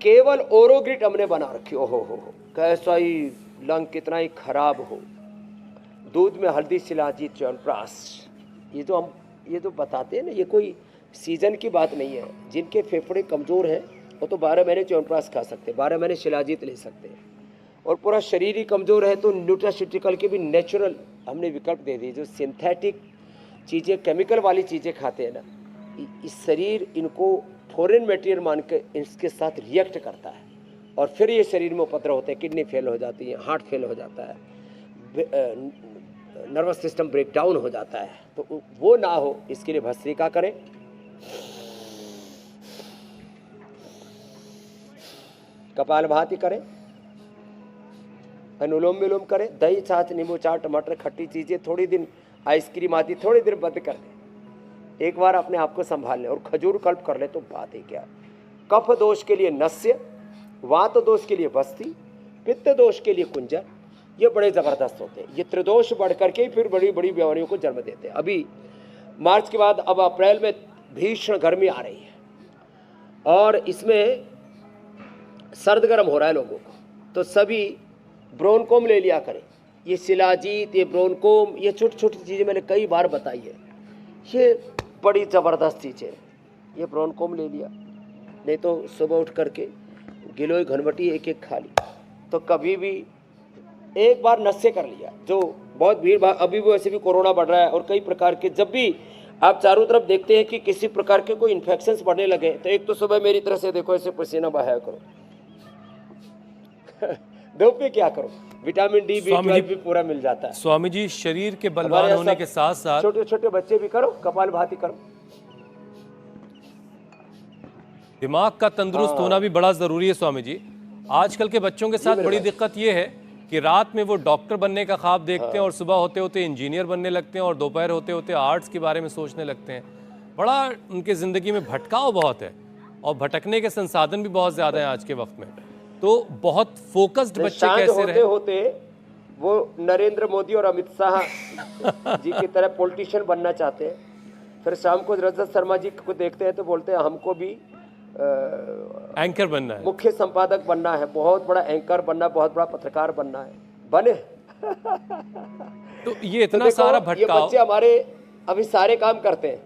केवल ओरोग्रिट हमने बना रखी। ओहो हो, कैसा ही लंग कितना ही खराब हो। दूध में हल्दी, शिलाजीत, च्यवनप्राश, ये जो बताते हैं ना, ये कोई सीजन की बात नहीं है। जिनके फेफड़े कमज़ोर हैं वो तो 12 महीने च्यवनप्राश खा सकते हैं, 12 महीने शिलाजीत ले सकते हैं। और पूरा शरीर ही कमज़ोर है तो न्यूट्रास्यूटिकल के भी नेचुरल हमने विकल्प दे दिए। जो सिंथेटिक चीज़ें, केमिकल वाली चीज़ें खाते हैं ना, इस शरीर इनको फॉरेन मटेरियल मान के इसके साथ रिएक्ट करता है, और फिर ये शरीर में उपद्रव होते हैं। किडनी फेल हो जाती है, हार्ट फेल हो जाता है, नर्वस सिस्टम ब्रेक डाउन हो जाता है। तो वो ना हो, इसके लिए भस्त्रिका करें, कपालभाति करें, अनुलोम विलोम करें, दही, छाछ, नींबू, चाट, टमाटर, खट्टी चीजें, थोड़ी दिन आइसक्रीम आदि थोड़ी देर बंद कर लें। एक बार अपने आप को संभाल लें और खजूर कल्प कर ले तो बात ही क्या। कफ दोष के लिए नस्य, वात दोष के लिए बस्ती, पित्त दोष के लिए कुंजर, ये बड़े ज़बरदस्त होते हैं। ये त्रिदोष बढ़ करके फिर बड़ी बड़ी बीमारियों को जन्म देते हैं। अभी मार्च के बाद अब अप्रैल में भीषण गर्मी आ रही है, और इसमें सर्द गर्म हो रहा है लोगों को, तो सभी ब्रोनकोम ले लिया करें। ये शिलाजीत, ये ब्रोनकोम, ये छोटी छोटी चीज़ें मैंने कई बार बताई है, ये बड़ी ज़बरदस्त चीज़ें। ये ब्रोनकोम ले लिया, नहीं तो सुबह उठ करके गिलोय घनवटी एक एक खा ली, तो कभी भी एक बार नशे कर लिया, जो बहुत भीड़ भाड़, अभी भी वैसे भी कोरोना बढ़ रहा है और कई प्रकार के, जब भी आप चारों तरफ देखते हैं कि किसी प्रकार के कोई इन्फेक्शंस बढ़ने लगे, तो एक तो सुबह मेरी तरह से देखो, ऐसे पसीना बहाया करो। धूप में क्या करो, विटामिन डी, B12 भी पूरा मिल जाता है। स्वामी जी, शरीर के बलवान होने के साथ साथ छोटे छोटे बच्चे भी करो, कपालभाति करो। दिमाग का तंदुरुस्त होना भी बड़ा जरूरी है स्वामी जी। आजकल के बच्चों के साथ बड़ी दिक्कत ये है कि रात में वो डॉक्टर बनने का ख्वाब देखते हैं और सुबह होते होते इंजीनियर बनने लगते हैं और दोपहर होते होते आर्ट्स के बारे में सोचने लगते हैं। बड़ा उनके ज़िंदगी में भटकाव बहुत है और भटकने के संसाधन भी बहुत ज़्यादा हैं आज के वक्त में। तो बहुत फोकस्ड बच्चे कैसे होते रहे? होते वो नरेंद्र मोदी और अमित शाह जी की तरह पॉलिटिशियन बनना चाहते हैं, फिर शाम को रजत शर्मा जी को देखते हैं तो बोलते हैं हमको भी एंकर बनना है, मुख्य संपादक बनना है, बहुत बड़ा एंकर बनना, बहुत बड़ा पत्रकार बनना है, बने। तो ये इतना तो सारा ये भटकाव। बच्चे हमारे अभी सारे काम करते हैं,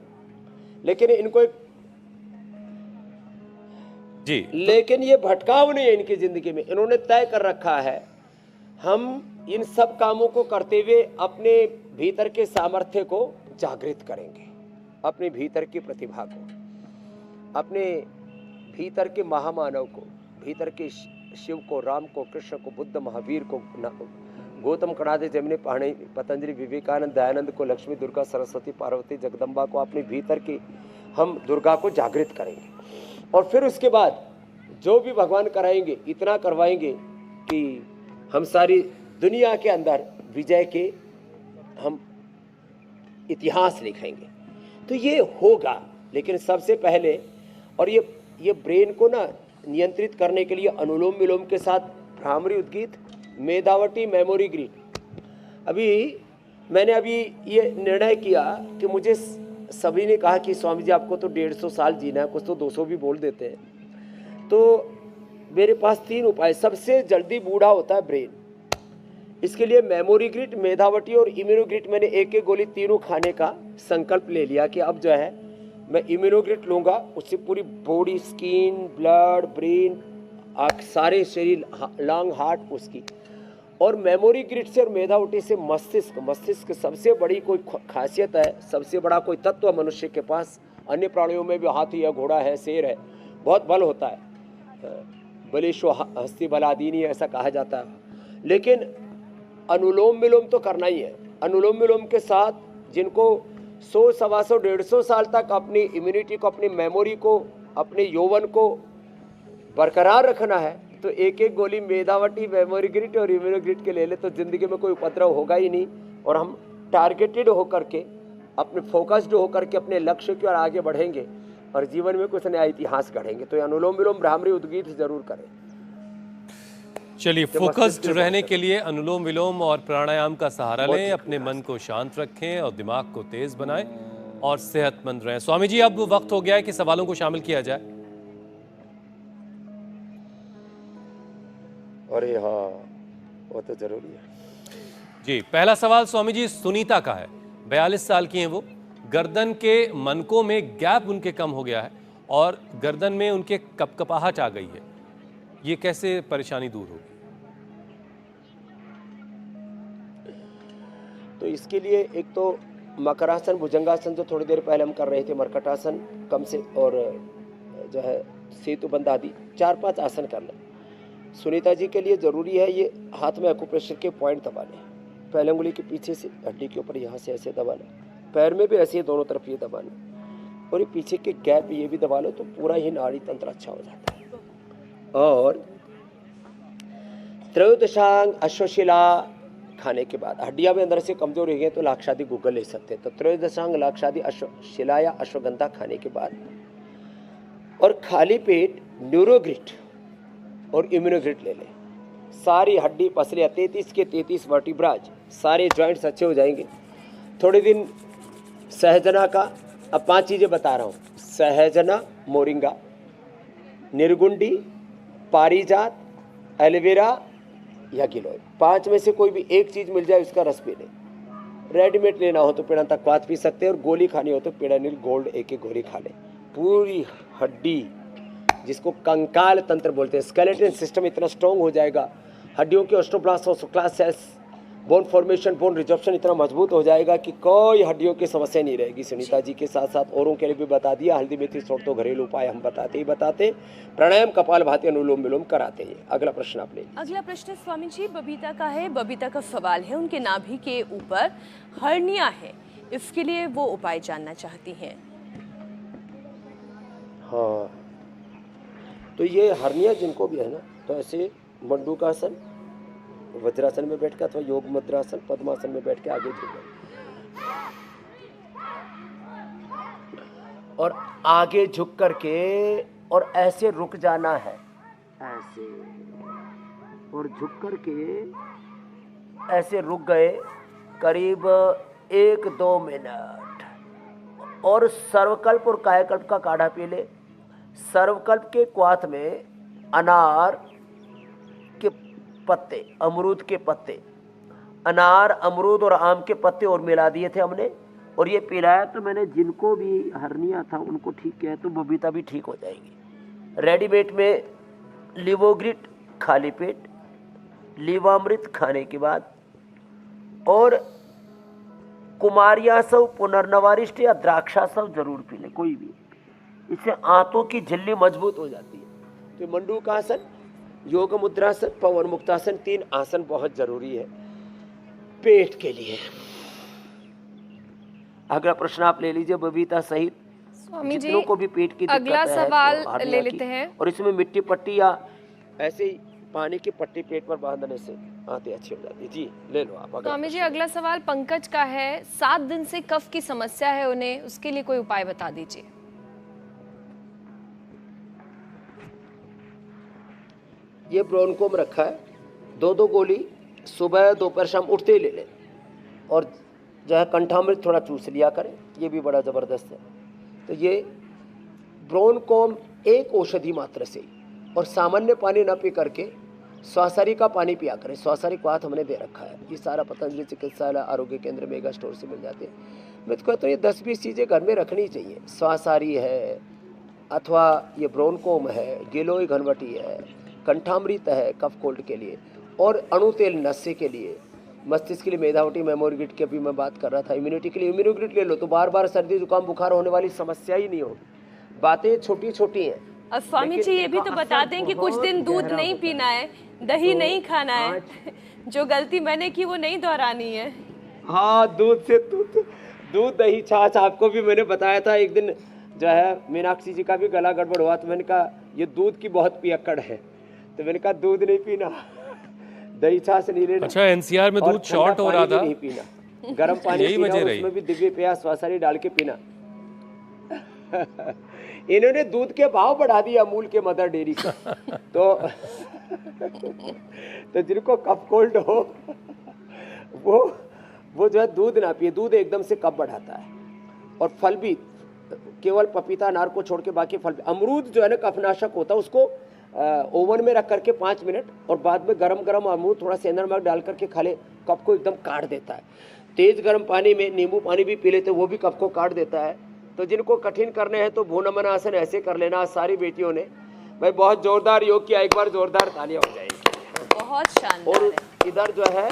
लेकिन इनको जी, लेकिन ये भटकाव नहीं है इनकी जिंदगी में। इन्होंने तय कर रखा है हम इन सब कामों को करते हुए अपने भीतर के सामर्थ्य को जागृत करेंगे, अपने भीतर की प्रतिभा को, अपने भीतर के महामानव को, भीतर के शिव को, राम को, कृष्ण को, बुद्ध, महावीर को, गौतम, कणादे, जैमिनी, पाणि, पतंजलि, विवेकानंद, दयानंद को, लक्ष्मी, दुर्गा, सरस्वती, पार्वती, जगदम्बा को, अपने भीतर की हम दुर्गा को जागृत करेंगे। और फिर उसके बाद जो भी भगवान कराएंगे इतना करवाएंगे कि हम सारी दुनिया के अंदर विजय के हम इतिहास लिखेंगे। तो ये होगा, लेकिन सबसे पहले, और ये ब्रेन को ना नियंत्रित करने के लिए अनुलोम विलोम के साथ भ्रामरी उद्गीत, मेधावटी, मेमोरी ग्रिड। मैंने अभी ये निर्णय किया कि मुझे सभी ने कहा कि स्वामी जी आपको तो 150 साल जीना है, कुछ तो 200 भी बोल देते हैं। तो मेरे पास 3 उपाय। सबसे जल्दी बूढ़ा होता है ब्रेन, इसके लिए मेमोरी ग्रिड, मेधावटी और इम्यूनोग्रिड, मैंने एक एक गोली तीनों खाने का संकल्प ले लिया कि अब जो है मैं इम्यूनोग्रिड लूँगा, उससे पूरी बॉडी, स्किन, ब्लड, ब्रेन, सारे शरीर, लंग, हार्ट उसकी, और मेमोरी ग्रिड से और मेधावटी से मस्तिष्क सबसे बड़ी कोई खासियत है, सबसे बड़ा कोई तत्व मनुष्य के पास। अन्य प्राणियों में भी हाथी है, घोड़ा है, शेर है, बहुत बल होता है, बलेशो हस्ती बलादीनी ऐसा कहा जाता है। लेकिन अनुलोम विलोम तो करना ही है। अनुलोम विलोम के साथ जिनको 100, 125, 150 साल तक अपनी इम्यूनिटी को, अपनी मेमोरी को, अपने यौवन को बरकरार रखना है, तो एक एक गोली मेधावटी, मेमोरी ग्रिड और इम्यूनोग्रिड के ले ले, तो जिंदगी में कोई उपद्रव होगा ही नहीं, और हम टारगेटेड होकर के, अपने फोकस्ड होकर के अपने लक्ष्य की ओर आगे बढ़ेंगे और जीवन में कुछ नया इतिहास गढ़ेंगे। तो अनुलोम विलोम, भ्रामरी उद्गीत जरूर करें। चलिए, फोकस्ड रहने के लिए अनुलोम विलोम और प्राणायाम का सहारा लें, अपने मन को शांत रखें और दिमाग को तेज बनाएं और सेहतमंद रहें। स्वामी जी, अब वक्त हो गया है कि सवालों को शामिल किया जाए। अरे हाँ, वो तो जरूरी है जी। पहला सवाल स्वामी जी सुनीता का है। 42 साल की हैं वो। गर्दन के मनकों में गैप उनके कम हो गया है और गर्दन में उनके कपकपाहट आ गई है। ये कैसे परेशानी दूर होगी? तो इसके लिए एक तो मकरासन, भुजंगासन जो थोड़ी देर पहले हम कर रहे थे, मरकटासन कम से, और जो है सेतुबंध आदि 4-5 आसन कर लें। सुनीता जी के लिए ज़रूरी है ये हाथ में एक्यूप्रेशर के पॉइंट दबा लें, पहले उंगली के पीछे से हड्डी के ऊपर यहाँ से ऐसे दबा लें, पैर में भी ऐसे ही दोनों तरफ ये दबा लें, और ये पीछे के गैप ये भी दबा लो, तो पूरा ही नाड़ी तंत्र अच्छा हो जाता है। और त्रयोदशांग अश्वशिला खाने के बाद, हड्डियां भी अंदर से कमजोर हो गई तो लाक्षादि गूगल ले सकते हैं। तो त्रयोदशांग, लाक्षादि, अश्वशिला या अश्वगंधा खाने के बाद, और खाली पेट न्यूरोग्रिड और इम्यूनोग्रिड ले लें। सारी हड्डी पसलियाँ 33 के 33 वर्टिब्राज, सारे जॉइंट्स अच्छे हो जाएंगे। थोड़े दिन सहजना का, अब 5 चीज़ें बता रहा हूँ, सहजना, मोरिंगा, निर्गुंडी, पारिजात, एलोवेरा या गिलोय, 5 में से कोई भी एक चीज़ मिल जाए उसका रस पी लें। रेडीमेड लेना हो तो पेड़ांतकवात पी सकते हैं, और गोली खानी हो तो पेड़ानिल गोल्ड एक गोली खा लें। पूरी हड्डी, जिसको कंकाल तंत्र बोलते हैं, स्केलेटन सिस्टम इतना स्ट्रॉन्ग हो जाएगा, हड्डियों के osteoblast osteoclast cells, bone formation, bone resorption इतना मजबूत हो जाएगा कि कोई हड्डियों की समस्या नहीं रहेगी। सुनीता जी के साथ साथ औरों के लिए भी बता दिया। हल्दी मेथी छोड़ तो घरेलू उपाय हम बताते ही बताते, प्राणायाम कपालभाति अनुलोम विलोम कराते हैं। अगला प्रश्न आप ले लीजिए। अगला प्रश्न स्वामी जी बबीता का है। बबीता का सवाल है, उनके नाभि के ऊपर हर्निया है, इसके लिए वो उपाय जानना चाहती हैं। हाँ, तो ये हर्निया जिनको भी है ना, तो ऐसे मंडूकासन, वज्रासन में बैठ के अथवा योग मुद्रासन, पद्मासन में बैठ के आगे झुक और आगे झुक करके और ऐसे रुक जाना है, ऐसे, और झुक करके ऐसे रुक गए करीब 1-2 मिनट, और सर्वकल्प और कायाकल्प का काढ़ा पी ले। सर्वकल्प के क्वाथ में अनार के पत्ते, अमरूद के पत्ते, अनार, अमरूद और आम के पत्ते और मिला दिए थे हमने, और ये पिलाया। तो मैंने जिनको भी हर्निया था उनको ठीक किया, तो बबीता भी ठीक हो जाएगी। रेडीमेड में लिवोग्रिट खाली पेट, लीवामृत खाने के बाद, और कुमारियासव, पुनर्नवारिष्ट या द्राक्षासव जरूर पी ले, कोई भी। इससे आंतों की झिल्ली मजबूत हो जाती है। तो मंडूकासन, योग मुद्रासन, पवन मुक्तासन, 3 आसन बहुत जरूरी है पेट के लिए। अगला प्रश्न आप ले लीजिए बबीता सहित। स्वामी जी जितनों को भी पेट की दिक्कत अगला है, सवाल तो हर्निया ले की, लेते हैं। और इसमें मिट्टी पट्टी या ऐसे ही पानी की पट्टी पेट पर बांधने से आंतें अच्छी हो जाती है। जी ले लो आप। स्वामी जी अगला सवाल पंकज का है। 7 दिन से कफ की समस्या है उन्हें, उसके लिए कोई उपाय बता दीजिए। ये ब्रोनकोम रखा है, 2-2 गोली सुबह दोपहर शाम उठते ही ले लें, और जो है कंठामृत थोड़ा चूस लिया करें, ये भी बड़ा ज़बरदस्त है। तो ये ब्रोनकोम एक औषधि मात्र से, और सामान्य पानी न पी करके स्वासारी का पानी पिया करें। स्वासारी क्वाथ हमने दे रखा है, ये सारा पतंजलि चिकित्सालय, आरोग्य केंद्र, मेगा स्टोर से मिल जाते हैं। मैं तो कहता हूँ ये 10-20 चीज़ें घर में रखनी चाहिए। स्वासारी है, अथवा ये ब्रोनकोम है, गिलोय घनवटी है, कंठामृत है कफ कोल्ड के लिए, और अणु तेल नशे के लिए, मस्तिष्क के लिए मेधावटी, मेमोरी की अभी मैं बात कर रहा था, इम्यूनिटी के लिए इम्यूनोग्रिट ले लो, तो बार बार सर्दी जुकाम बुखार होने वाली समस्या ही नहीं होगी। बातें छोटी छोटी हैं। और स्वामी जी ये भी तो बता दें कि कुछ दिन दूध नहीं पीना है, दही नहीं खाना है, जो गलती मैंने की वो नहीं दोहरानी है। हाँ, दूध दही छाछ आपको भी मैंने बताया था। एक दिन जो है मीनाक्षी जी का भी गला गड़बड़ हुआ, तो मैंने कहा ये दूध की बहुत पियक्कड़ है, तो मैंने कहा दूध नहीं पीना, दही छाछ नहीं लेना। अच्छा, एनसीआर में दूध शॉर्ट हो रहा था, नहीं पीना, गर्म पानी यही पीना, वजह रही। उसमें भी दिव्य प्यास स्वासारी डाल के पीना। इन्होंने दूध के भाव बढ़ा दिए अमूल के मदर डेयरी का। तो जिनको कफ कोल्ड हो वो जो है दूध ना पिए। दूध एकदम से कफ बढ़ाता है। और फल भी केवल पपीता अनार को छोड़ के बाकी फल भी, अमरूद जो है ना कफनाशक होता है, उसको ओवन में रख करके 5 मिनट और बाद में गरम गरम अमरूद थोड़ा सेंधा नमक डाल करके खा ले, कफ को एकदम काट देता है। तेज गर्म पानी में नींबू पानी भी पी लेते, वो भी कफ को काट देता है। तो जिनको कठिन करने हैं तो भूनमन आसन ऐसे कर लेना। सारी बेटियों ने भाई बहुत जोरदार योग किया, एक बार जोरदार तालियां हो जाएगी। बहुत शानदार और है। इधर जो है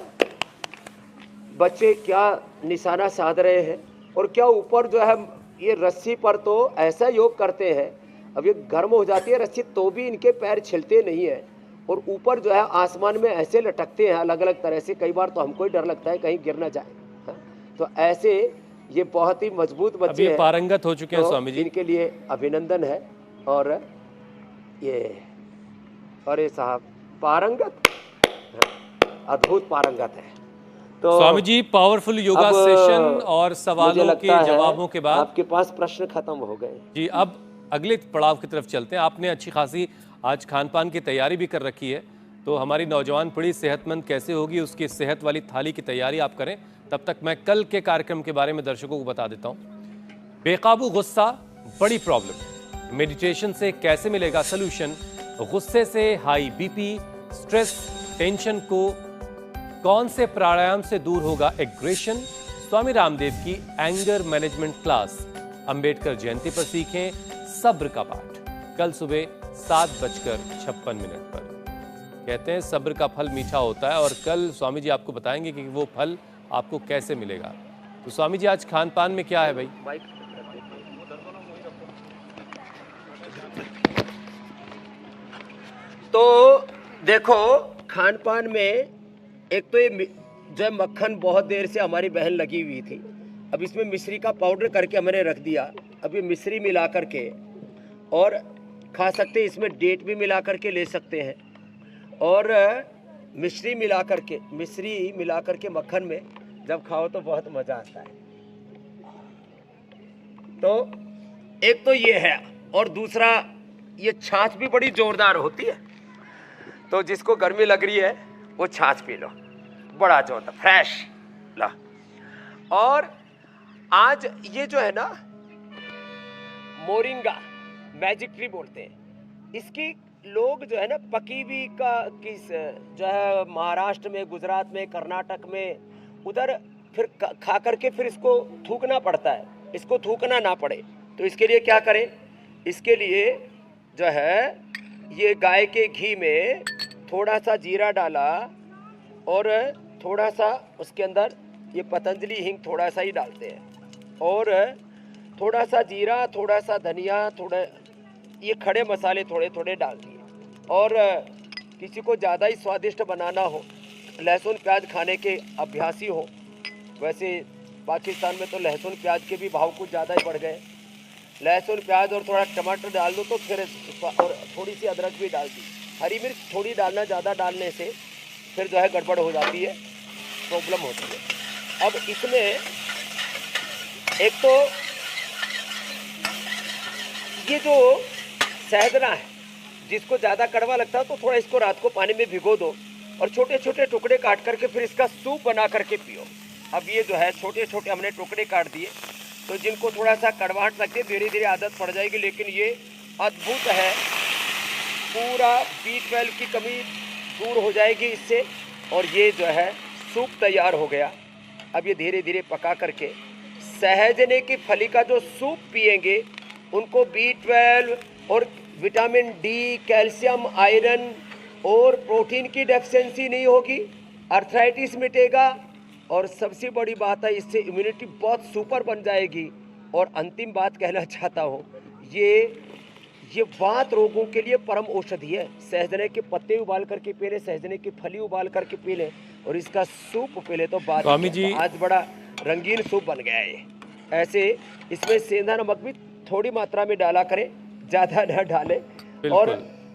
बच्चे क्या निशाना साध रहे हैं, और क्या ऊपर जो है ये रस्सी पर तो ऐसा योग करते हैं, अब ये गर्म हो जाती है रस्सी तो भी इनके पैर छिलते नहीं है, और ऊपर जो है आसमान में ऐसे लटकते हैं अलग अलग तरह से। कई बार तो हमको ही डर लगता है कहीं गिर ना जाए। तो ऐसे ये बहुत ही मजबूत बच्चे हैं, पारंगत हो चुके हैं। तो स्वामी जी इनके लिए अभिनंदन है। और ये अरे साहब पारंगत, अद्भुत पारंगत है। तो स्वामी जी पावरफुल योगा अब सेशन और मुझे सवालों लगता के है जवाबों के बाद आपके पास प्रश्न खत्म हो गए जी, अब अगले पड़ाव की तरफ चलते हैं। आपने अच्छी खासी आज खान पान की तैयारी भी कर रखी है, तो हमारी नौजवान पीढ़ी सेहतमंद कैसे होगी, उसकी सेहत वाली थाली की तैयारी आप करें। तब तक मैं कल के कार्यक्रम के बारे में दर्शकों को बता देता हूं। बेकाबू गुस्सा बड़ी प्रॉब्लम, मेडिटेशन से कैसे मिलेगा सोल्यूशन। गुस्से से हाई बीपी, स्ट्रेस, टेंशन को कौन से प्राणायाम से दूर होगा एग्रेशन। स्वामी रामदेव की anger management class, Ambedkar Jayanti पर सीखें सब्र का पाठ, कल सुबह 7:56 पर। कहते हैं सब्र का फल मीठा होता है, और कल स्वामी जी आपको बताएंगे कि वो फल आपको कैसे मिलेगा। तो स्वामी जी, आज खान पान में क्या है भाई? तो देखो, खान पान में एक तो ये जो है मक्खन बहुत देर से हमारी बहन लगी हुई थी, अब इसमें मिश्री का पाउडर करके हमने रख दिया। अब ये मिश्री मिला करके और खा सकते हैं, इसमें डेट भी मिला करके ले सकते हैं, और मिश्री मिला करके मक्खन में जब खाओ तो बहुत मज़ा आता है। तो एक तो ये है, और दूसरा ये छाछ भी बड़ी जोरदार होती है, तो जिसको गर्मी लग रही है वो छाछ पी लो, बड़ा जोरदार फ्रेश ला। और आज ये जो है ना मोरिंगा मैजिक ट्री बोलते हैं, इसकी लोग जो है ना पकी हुई का किस जो है महाराष्ट्र में, गुजरात में, कर्नाटक में, उधर फिर खा करके फिर इसको थूकना पड़ता है। इसको थूकना ना पड़े तो इसके लिए क्या करें, इसके लिए जो है ये गाय के घी में थोड़ा सा जीरा डाला और थोड़ा सा उसके अंदर ये पतंजलि हिंग थोड़ा सा ही डालते हैं, और थोड़ा सा जीरा, थोड़ा सा धनिया, थोड़ा ये खड़े मसाले थोड़े थोड़े डाल दिए। और किसी को ज़्यादा ही स्वादिष्ट बनाना हो, लहसुन प्याज खाने के अभ्यासी हो, वैसे पाकिस्तान में तो लहसुन प्याज के भी भाव कुछ ज़्यादा ही बढ़ गए, लहसुन प्याज और थोड़ा टमाटर डाल दो तो फिर, और थोड़ी सी अदरक भी डाल दी। हरी मिर्च थोड़ी डालना, ज़्यादा डालने से फिर जो है गड़बड़ हो जाती है, प्रॉब्लम होती है। अब इसमें एक तो ये जो सहजना है, जिसको ज़्यादा कड़वा लगता है तो थोड़ा इसको रात को पानी में भिगो दो और छोटे छोटे टुकड़े काट करके फिर इसका सूप बना करके पियो। अब ये जो है छोटे छोटे हमने टुकड़े काट दिए, तो जिनको थोड़ा सा कड़वाहट लगती है धीरे धीरे आदत पड़ जाएगी, लेकिन ये अद्भुत है, पूरा B12 की कमी दूर हो जाएगी इससे। और ये जो है सूप तैयार हो गया। अब ये धीरे धीरे पका करके सहजने की फली का जो सूप पिएंगे उनको B12 और विटामिन डी, कैल्शियम, आयरन और प्रोटीन की डेफिशिएंसी नहीं होगी, अर्थराइटिस मिटेगा, और सबसे बड़ी बात है इससे इम्यूनिटी बहुत सुपर बन जाएगी। और अंतिम बात कहना चाहता हूँ, ये वात रोगों के लिए परम औषधि है। सहजने के पत्ते उबाल करके पी लें, सहजने की फली उबाल करके पी लें और इसका सूप पी लें तो बात स्वामी जी, आज बड़ा रंगीन सूप बन गया है ये। ऐसे इसमें सेंधा नमक भी थोड़ी मात्रा में डाला करें, ज़्यादा न डालें, और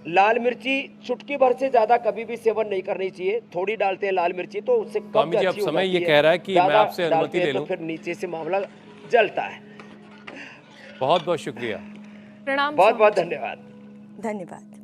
लाल मिर्ची चुटकी भर से ज़्यादा कभी भी सेवन नहीं करनी चाहिए। थोड़ी डालते हैं लाल मिर्ची तो उससे कम अच्छी हो जाती है। समय ये कह रहा है कि मैं आपसे अनुमति ले लूं, तो फिर नीचे से मामला जलता है। बहुत बहुत शुक्रिया, प्रणाम, बहुत बहुत धन्यवाद। धन्यवाद।